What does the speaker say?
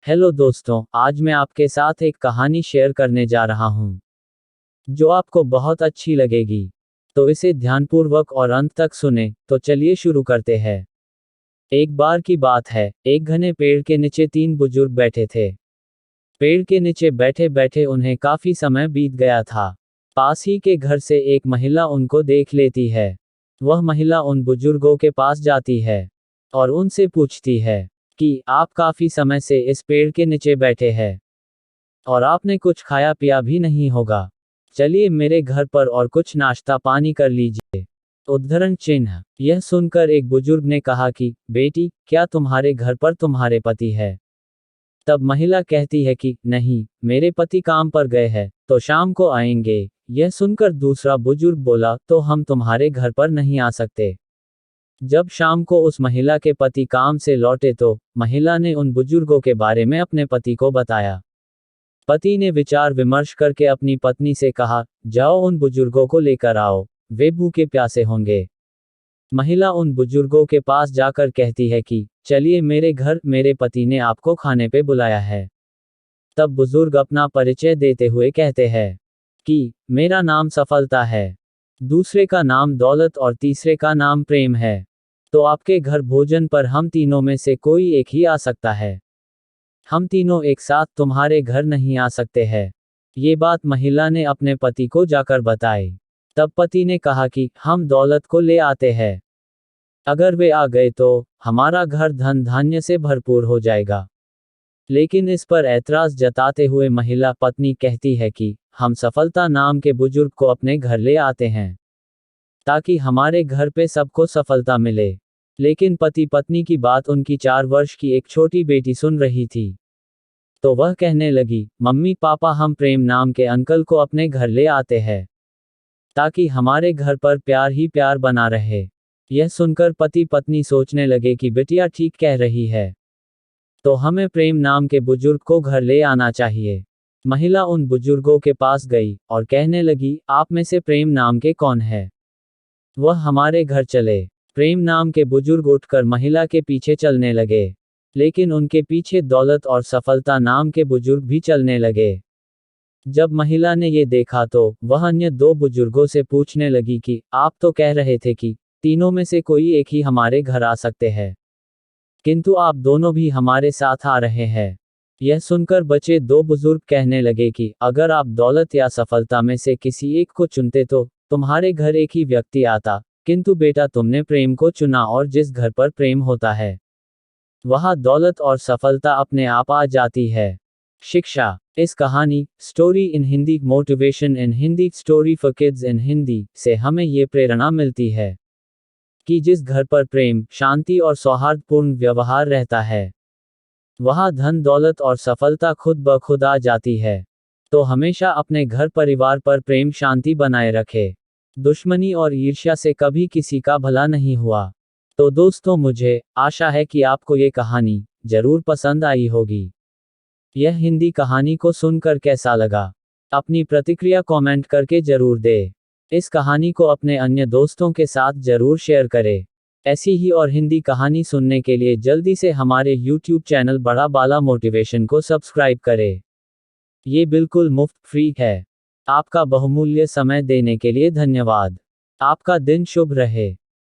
Hello दोस्तों, आज मैं आपके साथ एक कहानी शेयर करने जा रहा हूँ जो आपको बहुत अच्छी लगेगी। तो इसे ध्यानपूर्वक और अंत तक सुने। तो चलिए शुरू करते हैं। एक बार की बात है, एक घने पेड़ के नीचे तीन बुजुर्ग बैठे थे। पेड़ के नीचे बैठे बैठे उन्हें काफी समय बीत गया था। पास ही के घर से एक महिला उनको देख लेती है। वह महिला उन बुजुर्गों के पास जाती है और उनसे पूछती है कि आप काफी समय से इस पेड़ के नीचे बैठे हैं और आपने कुछ खाया पिया भी नहीं होगा। चलिए मेरे घर पर और कुछ नाश्ता पानी कर लीजिए। उद्धरण चिन्ह। यह सुनकर एक बुजुर्ग ने कहा कि बेटी, क्या तुम्हारे घर पर तुम्हारे पति है? तब महिला कहती है कि नहीं, मेरे पति काम पर गए हैं, तो शाम को आएंगे। यह सुनकर दूसरा बुजुर्ग बोला, तो हम तुम्हारे घर पर नहीं आ सकते। जब शाम को उस महिला के पति काम से लौटे तो महिला ने उन बुजुर्गों के बारे में अपने पति को बताया। पति ने विचार विमर्श करके अपनी पत्नी से कहा, जाओ उन बुजुर्गों को लेकर आओ, वे भूखे प्यासे होंगे। महिला उन बुजुर्गों के पास जाकर कहती है कि चलिए मेरे घर, मेरे पति ने आपको खाने पे बुलाया है। तब बुजुर्ग अपना परिचय देते हुए कहते हैं कि मेरा नाम सफलता है, दूसरे का नाम दौलत और तीसरे का नाम प्रेम है। तो आपके घर भोजन पर हम तीनों में से कोई एक ही आ सकता है। हम तीनों एक साथ तुम्हारे घर नहीं आ सकते हैं। ये बात महिला ने अपने पति को जाकर बताई। तब पति ने कहा कि हम दौलत को ले आते हैं। अगर वे आ गए तो हमारा घर धन धान्य से भरपूर हो जाएगा। लेकिन इस पर ऐतराज जताते हुए महिला पत्नी कहती है कि हम सफलता नाम के बुजुर्ग को अपने घर ले आते हैं ताकि हमारे घर पे सबको सफलता मिले। लेकिन पति पत्नी की बात उनकी 4 वर्ष की एक छोटी बेटी सुन रही थी। तो वह कहने लगी, मम्मी पापा, हम प्रेम नाम के अंकल को अपने घर ले आते हैं ताकि हमारे घर पर प्यार ही प्यार बना रहे। यह सुनकर पति पत्नी सोचने लगे कि बिटिया ठीक कह रही है, तो हमें प्रेम नाम के बुजुर्ग को घर ले आना चाहिए। महिला उन बुजुर्गों के पास गई और कहने लगी, आप में से प्रेम नाम के कौन है? वह हमारे घर चले। प्रेम नाम के बुजुर्ग उठकर महिला के पीछे चलने लगे। लेकिन उनके पीछे दौलत और सफलता नाम के बुजुर्ग भी चलने लगे। जब महिला ने ये देखा तो वह अन्य 2 बुजुर्गों से पूछने लगी कि आप तो कह रहे थे कि तीनों में से कोई एक ही हमारे घर आ सकते हैं, किंतु आप दोनों भी हमारे साथ आ रहे हैं। यह सुनकर बचे 2 बुजुर्ग कहने लगे कि अगर आप दौलत या सफलता में से किसी एक को चुनते तो तुम्हारे घर एक ही व्यक्ति आता, किंतु बेटा तुमने प्रेम को चुना और जिस घर पर प्रेम होता है वहाँ दौलत और सफलता अपने आप आ जाती है। शिक्षा। इस कहानी story in Hindi motivation in Hindi story for kids in Hindi से हमें ये प्रेरणा मिलती है कि जिस घर पर प्रेम, शांति और सौहार्दपूर्ण व्यवहार रहता है वहाँ धन दौलत और सफलता खुद ब खुद आ जाती है। तो हमेशा अपने घर परिवार पर प्रेम शांति बनाए रखे। दुश्मनी और ईर्ष्या से कभी किसी का भला नहीं हुआ। तो दोस्तों, मुझे आशा है कि आपको ये कहानी जरूर पसंद आई होगी। यह हिंदी कहानी को सुनकर कैसा लगा? अपनी प्रतिक्रिया कमेंट करके जरूर दें। इस कहानी को अपने अन्य दोस्तों के साथ जरूर शेयर करें। ऐसी ही और हिंदी कहानी सुनने के लिए जल्दी से हमारे YouTube चैनल बड़ा बाला मोटिवेशन को सब्सक्राइब करें। ये बिल्कुल मुफ्त फ्री है। आपका बहुमूल्य समय देने के लिए धन्यवाद। आपका दिन शुभ रहे।